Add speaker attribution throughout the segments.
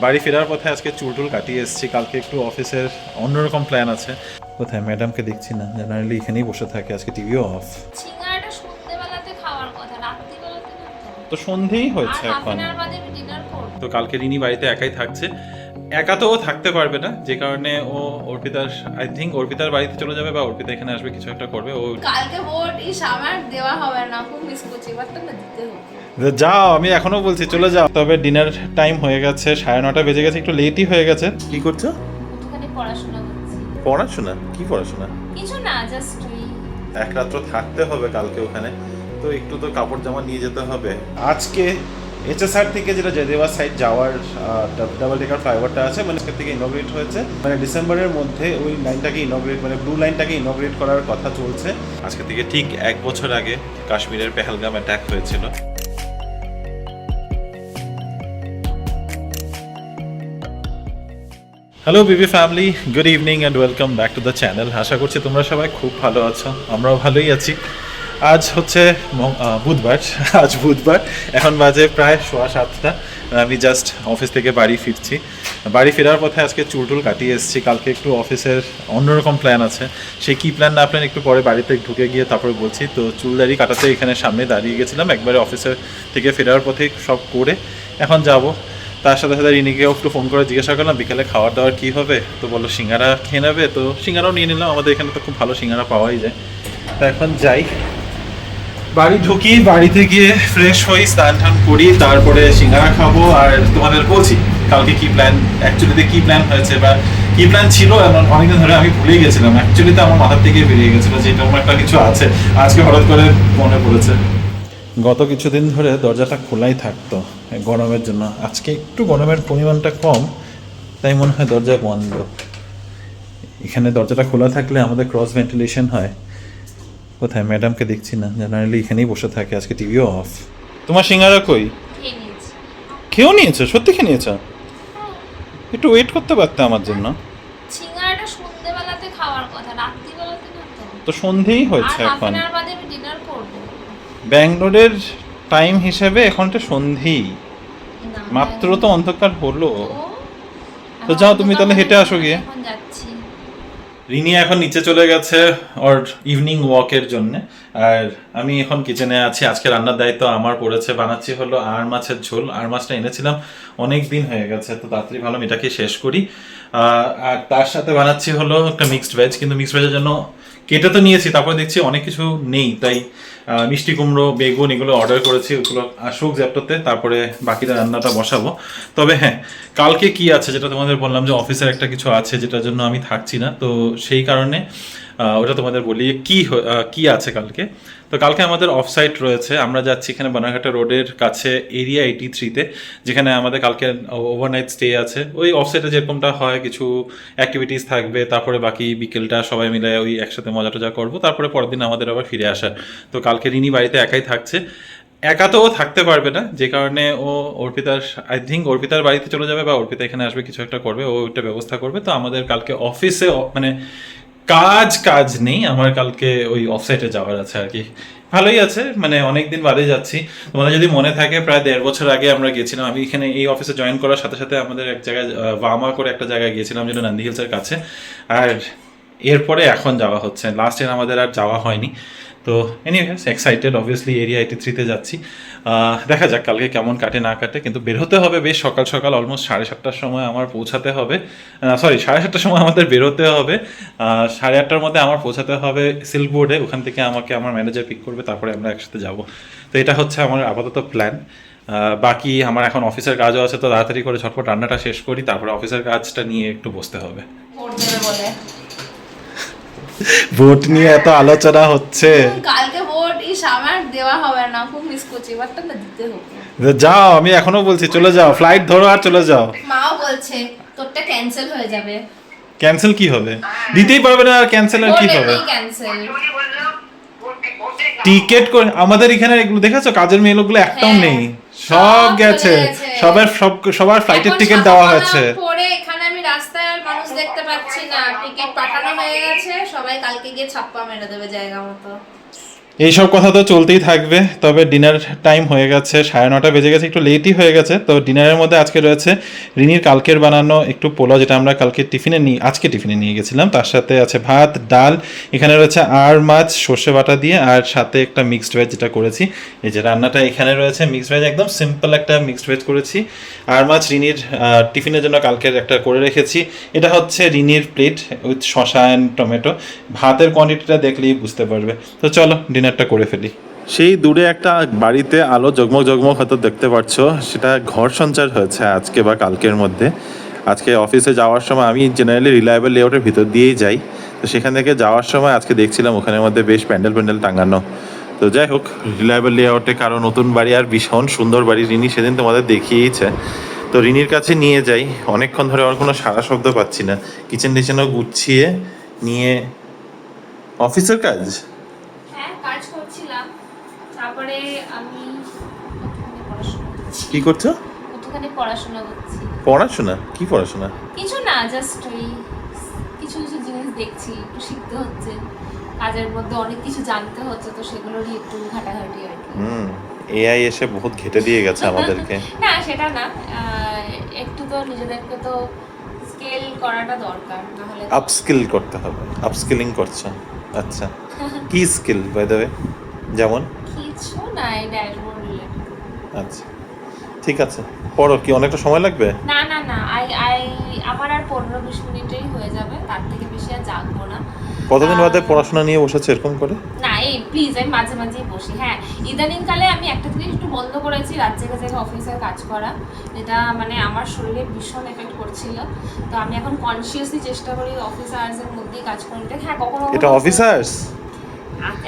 Speaker 1: বাড়ি ফেরার পথে আজকে চুল কাটিয়ে এসেছি। কালকে একটু অফিসের অন্যরকম প্ল্যান আছে। কোথায় ম্যাডামকে দেখছি না, জেনারেলি এখানেই বসে থাকে। আজকে টিভিও অফ।
Speaker 2: সিঙ্গারাটা সন্ধ্যেবেলাতে খাওয়ার কথা, রাত্রিবেলাতে না
Speaker 1: তো সন্ধেই
Speaker 2: তো। আর
Speaker 1: হচ্ছে
Speaker 2: হাফ
Speaker 1: এখন।
Speaker 2: অ্যান আওয়ার বাদে ডিনার করব।
Speaker 1: তো কালকে রিনি বাড়িতে একাই থাকছে। একা তো ও থাকতে পারবে না, যে কারণে ও অর্পিতার আই থিঙ্ক অর্পিতার বাড়িতে চলে যাবে বা অর্পিতা এখানে আসবে, কিছু একটা করবে ও।
Speaker 2: কালকে ভোট আমার দেওয়া হবে না, খুব মিস করছি, বাটটা না দিতে হবে।
Speaker 1: যাও, আমি এখনো বলছি চলে যাও। তবে ডিনার টাইম হয়ে গেছে, 9:30 বেজে গেছে, একটু লেটই হয়ে গেছে। কি করছো?
Speaker 2: একটুখানি পড়াশোনা করছি।
Speaker 1: পড়াশোনা? কি পড়াশোনা?
Speaker 2: কিছু না, জাস্ট
Speaker 1: এক রাত্র থাকতে হবে কালকে ওখানে, তো একটু তো কাপড় জামা নিয়ে যেতে হবে। আজকে এইচএসআর থেকে যেটা জয়দেবা সাইড যাওয়ার ডাবল ডেকার ফ্লাইওভারটা আছে, মানে আজকে থেকে ইনগ্রেট হয়েছে, মানে ডিসেম্বরের মধ্যে ওই লাইনটাকে ইনগ্রেট, মানে ব্লু লাইনটাকে ইনগ্রেট করার কথা চলছে। আজকে থেকে ঠিক 1 বছর আগে কাশ্মীরের পেহেলগাম অ্যাটাক হয়েছিল। Hello BB family, good evening and welcome back to the channel. আশা করছি তোমরা সবাই খুব ভালো আছো, আমরাও ভালোই আছি। আজ হচ্ছে বুধবার, আজ বুধবার, এখন বাজে প্রায় 7:15। আমি জাস্ট অফিস থেকে বাড়ি ফিরছি। বাড়ি ফেরার পথে আজকে চুল কাটিয়ে এসেছি। কালকে একটু অফিসের অন্যরকম প্ল্যান আছে, সেই কী প্ল্যান না প্ল্যান একটু পরে বাড়িতে ঢুকে গিয়ে তারপরে বলছি। তো চুল দাড়ি কাটাতে এখানে সামনে দাঁড়িয়ে গেছিলাম, একবারে অফিসের থেকে ফেরার পথে সব করে এখন যাব। তার সাথে সাথে রিনিকেও একটু ফোন করে জিজ্ঞাসা করলাম বিকেলে খাওয়ার দাওয়ার কী হবে, তো বললো সিঙ্গারা খেয়ে নেবে, তো সিঙ্গারাও নিয়ে নিলাম। আমাদের এখানে তো খুব ভালো সিঙ্গারা পাওয়াই যায়। তা এখন যাই, বাড়ি ঢুকি, বাড়িতে গিয়ে ফ্রেশ হই, স্নান টান করি, তারপরে সিঙ্গারা খাবো। আর তোমাদের বলছি কালকে কি প্ল্যান, অ্যাকচুয়ালিতে কি প্ল্যান হয়েছে বা কি প্ল্যান ছিল এমন অনেকদিন ধরে আমি ভুলেই গেছিলাম। অ্যাকচুয়ালিতে আমার মাথার থেকে বেরিয়ে গেছিলো যে এরকম একটা কিছু আছে, আজকে হঠাৎ করে মনে পড়েছে। গত কিছুদিন ধরে দরজাটা খোলাই থাকতো গরমের জন্য, আজকে একটু গরমের পরিমাণটা কম, তাই মনে হয় দরজা বন্ধ। এখানে দরজাটা খোলা থাকলে আমাদের ক্রস ভেন্টিলেশন হয়। কোথায় ম্যাডামকে দেখছি না, জেনারেলি এখানেই বসে থাকে। আজকে টিভিও অফ। তোমার সিঙ্গারা কই?
Speaker 2: খেয়ে নিয়েছি।
Speaker 1: খেয়েও নিয়েছো? সত্যি খেয়ে নিয়েছো? একটু ওয়েট করতে পারতে আমার জন্য।
Speaker 2: সিঙ্গারাটা সন্ধ্যেবেলাতে খাওয়ার কথা, রাত্রিবেলাতে না তো।
Speaker 1: তো সন্ধেই হয়েছে
Speaker 2: আর হাফ
Speaker 1: এখন।
Speaker 2: অ্যান আওয়ার বাদে ডিনার করব।
Speaker 1: ব্যাঙ্গালোরের টাইম হিসেবে এখনটা সন্ধেই,
Speaker 2: না,
Speaker 1: মাত্র তো অন্ধকার হলো। তো
Speaker 2: এখন
Speaker 1: যাও তুমি তাহলে
Speaker 2: দোকানে
Speaker 1: হেঁটে আসো গিয়ে।
Speaker 2: এখন যাচ্ছি।
Speaker 1: রিনি এখন নিচে চলে গেছে ওর ইভিনিং ওয়াকের জন্য, আর আমি এখন কিচেনে আছি। আজকে রান্নার দায়িত্ব আমার পড়েছে। বানাচ্ছি হলো আর মাছের ঝোল। আর মাছটা এনেছিলাম, অনেক দিন হয়ে গেছে, তো তাড়াতাড়ি ভালো এটাকে শেষ করি। আর তার সাথে বানাচ্ছি হলো একটা মিক্সড ভেজ, কিন্তু মিক্সড ভেজের জন্য কেটে তো নিয়েছি, তারপরে দেখছি অনেক কিছু নেই, তাই মিষ্টি কুমড়ো, বেগুন এগুলো অর্ডার করেছি, ওগুলো আসুক জ্যাপটোতে, তারপরে বাকিটা রান্নাটা বসাবো। তবে হ্যাঁ, কালকে কি আছে যেটা তোমাদের বললাম যে অফিসের একটা কিছু আছে যেটার জন্য আমি থাকছি না, তো সেই কারণে ওটা তোমাদের বলি কি আছে কালকে। তো কালকে আমাদের অফসাইট রয়েছে, আমরা যাচ্ছি এখানে বানারঘাটা রোডের কাছে এরিয়া 83-তে, যেখানে আমাদের কালকে ওভারনাইট স্টে আছে। ওই অফসাইটে যেরকমটা হয়, কিছু অ্যাক্টিভিটিস থাকবে, তারপরে বাকি বিকেলটা সবাই মিলে ওই একসাথে মজা টজা করবো, তারপরে পরের দিন আমাদের আবার ফিরে আসার। তো কালকে রিনি বাড়িতে একাই থাকছে। একা তো ও থাকতে পারবে না, যে কারণে ও অর্পিতার আই থিঙ্ক অর্পিতার বাড়িতে চলে যাবে বা অর্পিতা এখানে আসবে, কিছু একটা করবে, ও ওইটা ব্যবস্থা করবে। তো আমাদের কালকে অফিসে মানে কাজ নেই, আমার কালকে ওই অফসাইটে যাওয়ার আছে আর কি। ভালোই আছে, মানে অনেকদিন বাদে যাচ্ছি। তোমাদের যদি মনে থাকে, প্রায় 1.5 বছর আগে আমরা গেছিলাম। আমি এখানে এই অফিসে জয়েন করার সাথে সাথে আমাদের এক জায়গায় ভামা করে একটা জায়গায় গিয়েছিলাম, যেটা নান্দি হিলসের কাছে। আর এরপরে এখন যাওয়া হচ্ছে, লাস্ট ইয়ার আমাদের আর যাওয়া হয়নি। তো এনিওয়েজ এক্সাইটেড, অবভিয়াসলি এরিয়া 83-তে যাচ্ছি। দেখা যাক কালকে কেমন কাটে না কাটে, কিন্তু বেরোতে হবে বেশ সকাল সকাল, অলমোস্ট 7:30টার সময় আমার পৌঁছাতে হবে। 7:30টার সময় আমাদের বেরোতে হবে। 8:30টার মধ্যে আমার পৌঁছাতে হবে সিল্ক বোর্ডে, ওখান থেকে আমাকে আমার ম্যানেজার পিক করবে, তারপরে আমরা একসাথে যাব। তো এটা হচ্ছে আমার আপাতত প্ল্যান। বাকি আমার এখন অফিসের কাজও আছে, তো তাড়াতাড়ি করে ঝটপট রান্নাটা শেষ করি, তারপরে অফিসের কাজটা নিয়ে একটু বসতে হবে।
Speaker 2: ভোট দেবে বলে।
Speaker 1: ভোট নিয়ে এত আলোচনা হচ্ছে।
Speaker 2: কালকে ভোট আমার দেওয়া হবে না, খুব মিস করছি, বাটটা না দিতে হবে।
Speaker 1: যাও, আমি এখনো বলছি চলে যাও, ফ্লাইট ধরো আর চলে যাও।
Speaker 2: মাও বলছে তোরটা ক্যান্সেল হয়ে যাবে।
Speaker 1: ক্যান্সেল কি হবে? দিতেই পারবে না, আর ক্যান্সেল আর কি হবে?
Speaker 2: ক্যান্সেল
Speaker 1: টিকেট করে আমাদের এখানে এগুলো দেখেছো, কাজের মেয়ে লোকগুলো একটাও
Speaker 2: হ্যাঁ,
Speaker 1: নেই, সব গেছে। সবার ফ্লাইটের টিকিট দেওয়া হয়েছে।
Speaker 2: পরে এখানে আমি রাস্তায় আর মানুষ দেখতে পাচ্ছি না, টিকিট পাঠানো হয়ে গেছে, সবাই কালকে গিয়ে ছাপ্পা মেরে দেবে জায়গা মতো।
Speaker 1: এইসব কথা তো চলতেই থাকবে, তবে ডিনার টাইম হয়ে গেছে, 9:30 বেজে গেছে, একটু লেটই হয়ে গেছে। তো ডিনারের মধ্যে আজকে রয়েছে রিনির কালকের বানানো একটু পোলাও, যেটা আমরা আজকে টিফিনে নিয়ে গেছিলাম। তার সাথে আছে ভাত, ডাল, এখানে রয়েছে আর মাছ সর্ষে বাটা দিয়ে, আর সাথে একটা মিক্সড ভেজ যেটা করেছি। এই যে রান্নাটা এখানে রয়েছে মিক্সড ভেজ, একদম সিম্পল একটা মিক্সড ভেজ করেছি। আর মাছ রিনির টিফিনের জন্য কালকের একটা করে রেখেছি। এটা হচ্ছে রিনির প্লেট উইথ শসা অ্যান্ড টমেটো। ভাতের কোয়ান্টিটিটা দেখলেই বুঝতে পারবে। তো চলো ডিনারটা করে ফেলি। সেই দূরে একটা বাড়িতে আলো জগমগ জগমগ হয়তো দেখতে পাচ্ছ, সেটা ঘর সঞ্চার হয়েছে আজকে বা কালকের মধ্যে। আজকে অফিসে যাওয়ার সময় আমি জেনারেলি রিলায়েবল লেআউটের ভিতর দিয়েই যাই, তো সেখান থেকে যাওয়ার সময় আজকে দেখছিলাম ওখানের মধ্যে বেশ প্যান্ডেল টাঙানো। তো যাই হোক, রিলায়েবল লেআউটে কারো নতুন বাড়ি, আর ভীষণ সুন্দর বাড়ি। রিনি সেদিন তোমাদের দেখিয়েইছে। তো রিনির কাছে নিয়ে যাই, অনেকক্ষণ ধরে আমার কোনো সারা শব্দ পাচ্ছি না। কিচেন টিচেনও গুছিয়ে নিয়ে অফিসের কাজ।
Speaker 2: হ্যাঁ, কাজ করছিলাম। তারপরে আমি একটুখানি পড়াশোনা করছি।
Speaker 1: কি করছো?
Speaker 2: একটুখানি পড়াশোনা করছি।
Speaker 1: পড়াশোনা? কি পড়াশোনা?
Speaker 2: কিছু না, জাস্ট ওই কিছু কিছু জিনিস দেখছি, একটু শিখতে হচ্ছে। কাজের মধ্যে অনেক কিছু জানতে হচ্ছে, তো সেগুলোরই একটু ঘাটাঘাটি আর কি।
Speaker 1: এআই এসে বহুত ঘেটে দিয়ে গেছে আমাদেরকে।
Speaker 2: না, সেটা না, একটু তো নিজেদেরকে তো স্কেল করাটা দরকার, না হলে তো-
Speaker 1: আপস্কিল করতে হবে। আপস্কিলিং করছো? আচ্ছা, কি স্কিল বাই দ্য ওয়ে? যেমন?
Speaker 2: কিছু না, এই ড্যাশবোর্ড রিলেটেড।
Speaker 1: আচ্ছা, ঠিক আছে, পড়ো। কি অনেকটা সময় লাগবে?
Speaker 2: না না না, আমার আর 15-20 মিনিটেই হয়ে যাবে, তার থেকে বেশি আর জাগবো না।
Speaker 1: কতদিন বাদে পড়াশোনা নিয়ে বসেছে এরকম করে?
Speaker 2: না, এই প্লিজ, আমি মাঝে মাঝেই বসি। হ্যাঁ, ইদানিংকালে আমি একটা জিনিস একটু বন্ধ করেছি, রাত জেগে জেগে অফিসের কাজ করা, যেটা মানে আমার শরীরে ভীষণ এফেক্ট করছিল। তো আমি এখন কনসিয়াসলি চেষ্টা করি অফিস আওয়ার্সের মধ্যেই কাজ করতে। হ্যাঁ, কখনো
Speaker 1: এটা অফিসার্স?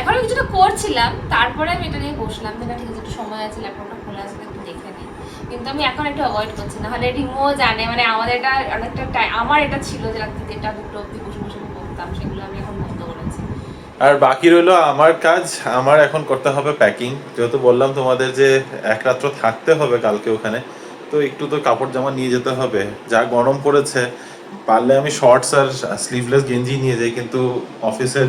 Speaker 2: এখন আমি কিছুটা করছিলাম, তারপরে আমি এটা নিয়ে বসলাম, যেটা ঠিক আছে, একটু সময় আছে, ল্যাপটপটা খোলা আছে, একটু দেখে নিই। কিন্তু আমি এখন একটু অ্যাভয়েড করছি, না হলে রিমো জানে, মানে আমাদের এটা অনেকটা আমার এটা ছিল যে রাত্রি 1টা-2টো অব্দি বসে বসে করতাম, সেগুলো আমি এখন বন্ধ করেছি।
Speaker 1: আর বাকি রইলো আমার কাজ। আমার এখন করতে হবে প্যাকিং। যেহেতু বললাম তোমাদের যে এক রাত্র থাকতে হবে কালকে ওখানে, তো একটু তো কাপড় জামা নিয়ে যেতে হবে। যা গরম পড়েছে, পারলে আমি শর্টস আর স্লিভলেস গেঞ্জি নিয়ে যাই, কিন্তু অফিসের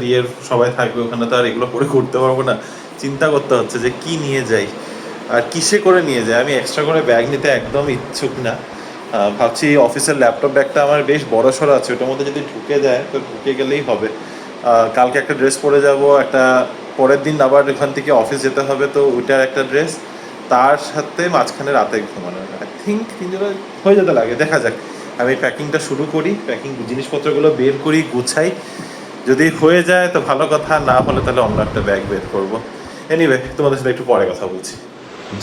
Speaker 1: সবাই থাকবে ওখানে, তো আর এগুলো পরে করতে পারবো না। চিন্তা করতে হচ্ছে যে কি নিয়ে যাই আর কিসে করে নিয়ে যাই। আমি এক্সট্রা করে ব্যাগ নিতে একদম ইচ্ছুক না। ভাবছি অফিসের ল্যাপটপ ব্যাগটা আমার বেশ বড় সড়ো আছে, ওটার মধ্যে যদি ঢুকে যায় তো ঢুকে গেলেই হবে। কালকে একটা ড্রেস পরে যাব, একটা পরের দিন আবার এখান থেকে অফিস যেতে হবে, তো ওইটার একটা ড্রেস, তার সাথে মাঝখানে রাতে ঘুমানো। আই থিঙ্ক 3 জোড়া হয়ে যেতে লাগে, দেখা যাক। আমি প্যাকিংটা শুরু করি, প্যাকিং জিনিসপত্রগুলো বের করি, গুছাই। যদি হয়ে যায় তো ভালো কথা, না হলে তাহলে অন্য একটা ব্যাগ বের করবো। এনিওয়ে, তোমাদের সাথে একটু পরে কথা বলছি।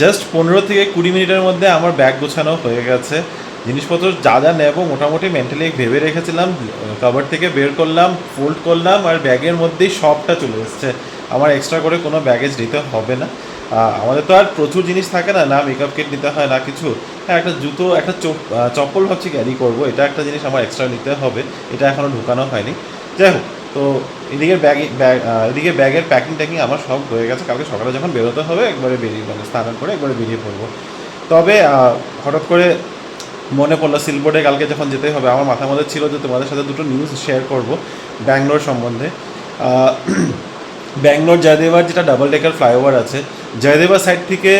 Speaker 1: জাস্ট 15 থেকে 20 মিনিটের মধ্যে আমার ব্যাগ গোছানো হয়ে গেছে। জিনিসপত্র যা যা নেব মোটামুটি মেন্টালি ভেবে রেখেছিলাম, কভার থেকে বের করলাম, ফোল্ড করলাম, আর ব্যাগের মধ্যেই সবটা চলে এসছে। আমার এক্সট্রা করে কোনো ব্যাগেজ নিতে হবে না। আমাদের তো আর প্রচুর জিনিস থাকে না, না মেকআপ কিট নিতে হয় না কিছু। হ্যাঁ, একটা জুতো, একটা চপ্পল ভাবছি ক্যারি করবো, এটা একটা জিনিস আমার এক্সট্রা নিতে হবে, এটা এখনও ঢুকানো হয়নি। যাই হোক, তো এদিকে ব্যাগের প্যাকিং ট্যাকিং আমার সব হয়ে গেছে। কালকে সকালে যখন বেরোতে হবে একবারে বেরিয়ে, মানে স্নান করে একবারে বেরিয়ে পড়বো। তবে হঠাৎ করে মনে পড়লো সিলবোর্ডে কালকে যখন যেতে হবে, আমার মাথার মধ্যে ছিল যে তোমাদের সাথে দুটো নিউজ শেয়ার করব ব্যাঙ্গালোর সম্বন্ধে। ব্যাঙ্গালোর জয়দেবার যেটা ডাবল ডেকার ফ্লাইওভার আছে, জয়দেবা সাইড থেকে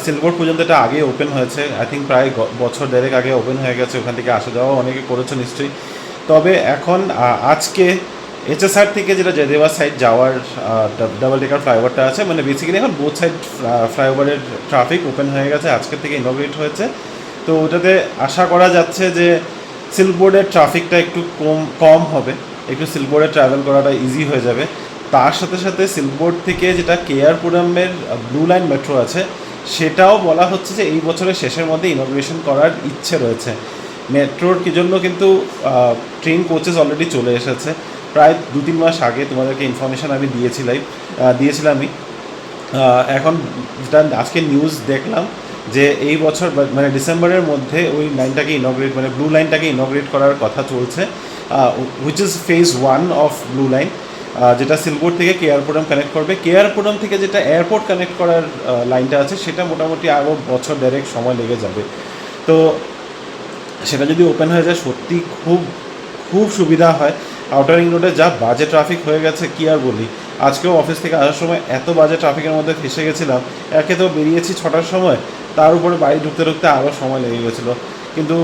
Speaker 1: সিলবোর্ড পর্যন্ত এটা আগে ওপেন হয়েছে। আই থিঙ্ক প্রায় বছর দেড়েক আগে ওপেন হয়ে গেছে। ওখান থেকে আসা যাওয়া অনেকে করেছো নিশ্চয়ই। তবে এখন আজকে এইচএসআর থেকে যেটা জয়দেবা সাইড যাওয়ার ডাবল ডেকার ফ্লাইওভারটা আছে, মানে বেসিক্যালি এখন বোথ সাইড ফ্লাইওভারের ট্রাফিক ওপেন হয়ে গেছে, আজকের থেকে ইনোগ্রেট হয়েছে। তো ওটাতে আশা করা যাচ্ছে যে সিল্কবোর্ডের ট্রাফিকটা একটু কম হবে, একটু সিল্কবোর্ডে ট্রাভেল করাটা ইজি হয়ে যাবে। তার সাথে সাথে সিল্কবোর্ড থেকে যেটা কেআরপুরমের ব্লু লাইন মেট্রো আছে, সেটাও বলা হচ্ছে যে এই বছরের শেষের মধ্যে ইনোগ্রেশন করার ইচ্ছে রয়েছে। মেট্রোর কি জন্য কিন্তু ট্রেন কোচেস অলরেডি চলে এসেছে, প্রায় 2-3 মাস আগে তোমাদেরকে ইনফরমেশান আমি দিয়েছিলামই। এখন যেটা আজকে নিউজ দেখলাম যে এই বছর মানে ডিসেম্বরের মধ্যে ওই লাইনটাকে ইনগ্রেট, মানে ব্লু লাইনটাকে ইনগ্রেট করার কথা চলছে, which is phase 1 of blue line, যেটা সিলবোর্ড থেকে কেআরপুরম কানেক্ট করবে। কেআরপুরম থেকে যেটা এয়ারপোর্ট কানেক্ট করার লাইনটা আছে, সেটা মোটামুটি আরও বছর দেড়েক সময় লেগে যাবে। তো সেটা যদি ওপেন হয়ে যায় সত্যি খুব খুব সুবিধা হয়। আউটার রিং রোডে যা বাজে ট্রাফিক হয়ে গেছে কি আর বলি।
Speaker 3: আজকেও অফিস থেকে আসার সময় এত বাজে ট্রাফিকের মধ্যে ফেসে গেছিলাম। একে তো বেরিয়েছি 6টার সময়, তার উপরে বাড়ি ঢুকতে ঢুকতে আরও সময় লেগে গেছিলো। কিন্তু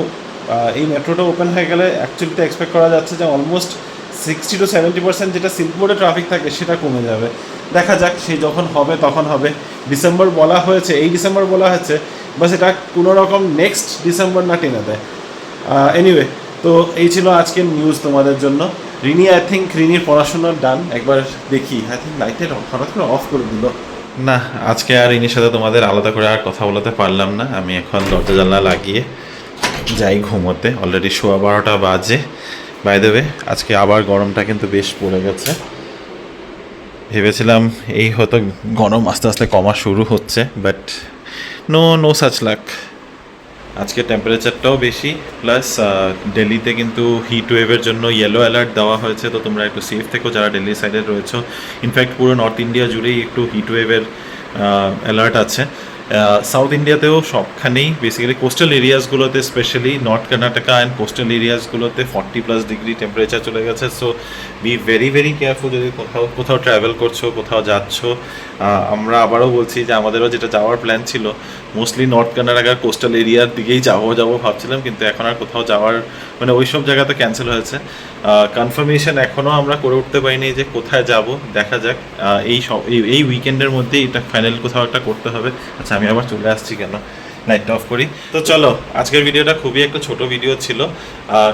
Speaker 3: এই মেট্রোটা ওপেন হয়ে গেলে অ্যাকচুয়ালি তো এক্সপেক্ট করা যাচ্ছে যে অলমোস্ট 60 to 70% যেটা সিল্ক বোর্ডে ট্রাফিক থাকে সেটা কমে যাবে। দেখা যাক, সেই যখন হবে তখন হবে। ডিসেম্বর বলা হয়েছে, এই ডিসেম্বর বলা হয়েছে, বাস এটা কোনো রকম নেক্সট ডিসেম্বর না টেনে দেয়। এনিওয়ে, তো এই ছিল আজকের নিউজ তোমাদের জন্য। রিনি, আই থিঙ্ক রিনির পড়াশোনা ডান। একবার দেখি, আই থিঙ্ক লাইটের হঠাৎ করে অফ করে দিল।
Speaker 1: না, আজকে আর ইনির সাথে তোমাদের আলাদা করে আর কথা বলাতে পারলাম না। আমি এখন দরজা জানলা লাগিয়ে যাই ঘুমোতে। অলরেডি 12:15 বাজে। বাই দ্য ওয়ে, আজকে আবার গরমটা কিন্তু বেশ পড়ে গেছে। ভেবেছিলাম এই হয়তো গরম আস্তে আস্তে কমা শুরু হচ্ছে, বাট নো সাচ লাক। আজকে টেম্পারেচারটাও বেশি, প্লাস দিল্লিতে কিন্তু হিট ওয়েভের জন্য ইয়েলো অ্যালার্ট দেওয়া হয়েছে। তো তোমরা একটু সেফ থেকো যারা দিল্লি সাইডে রয়েছো। ইনফ্যাক্ট পুরো নর্থ ইন্ডিয়া জুড়েই একটু হিট ওয়েভের অ্যালার্ট আছে। সাউথ ইন্ডিয়াতেও সবখানেই, বেসিক্যালি কোস্টাল এরিয়াসগুলোতে, specially north Karnataka and coastal এরিয়াসগুলোতে 40+ ডিগ্রি টেম্পারেচার চলে গেছে। সো বি ভেরি কেয়ারফুল যদি কোথাও ট্রাভেল করছো, কোথাও যাচ্ছ। আমরা আবারও বলছি যে আমাদেরও যেটা যাওয়ার প্ল্যান ছিল মোস্টলি নর্থ কর্ণাটকার কোস্টাল এরিয়ার দিকেই যাবো ভাবছিলাম, কিন্তু এখন আর কোথাও যাওয়ার মানে ওই সব জায়গাতে ক্যান্সেল হয়েছে। কনফার্মেশন এখনও আমরা করে উঠতে পারিনি যে কোথায় যাব। দেখা যাক, এই উইকেন্ডের মধ্যে এটা ফাইনাল কোথাও একটা করতে হবে। আচ্ছা, আমি আবার চলে আসছি কেন, লাইটটা অফ করি। তো চলো, আজকের ভিডিওটা খুবই একটা ছোট ভিডিও ছিল,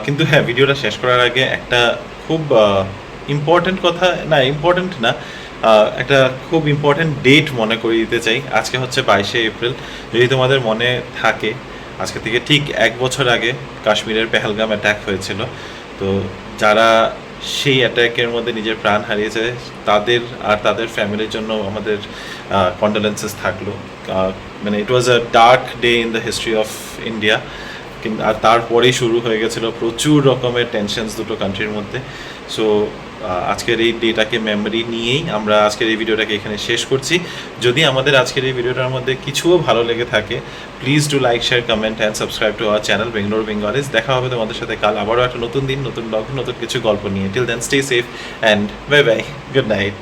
Speaker 1: কিন্তু হ্যাঁ, ভিডিওটা শেষ করার আগে একটা খুব ইম্পর্টেন্ট কথা, না ইম্পর্টেন্ট না, একটা খুব ইম্পর্টেন্ট ডেট মনে করিয়ে দিতে চাই। আজকে হচ্ছে 22শে এপ্রিল। যদি তোমাদের মনে থাকে, আজকে থেকে ঠিক 1 বছর আগে কাশ্মীরের পেহেলগাম অ্যাটাক হয়েছিল। তো যারা সেই অ্যাটাকের মধ্যে নিজের প্রাণ হারিয়েছে তাদের আর তাদের ফ্যামিলির জন্য আমাদের কন্ডোলেন্সেস থাকলো। মানে it was a dark day in the history of India. কিন্তু আর তারপরেই শুরু হয়ে গেছিলো প্রচুর রকমের টেনশনস দুটো কান্ট্রির মধ্যে। সো আজকের এই ডেটাকে মেমোরি নিয়েই আমরা আজকের এই ভিডিওটাকে এখানে শেষ করছি। যদি আমাদের আজকের এই ভিডিওটার মধ্যে কিছুও ভালো লেগে থাকে, please do like, share, comment and subscribe to our channel Bangalore Bengalis. দেখা হবে তোমাদের সাথে কাল আবারও একটা নতুন দিন, নতুন ব্লগ, নতুন কিছু গল্প নিয়ে। Till then stay safe and bye bye, good night.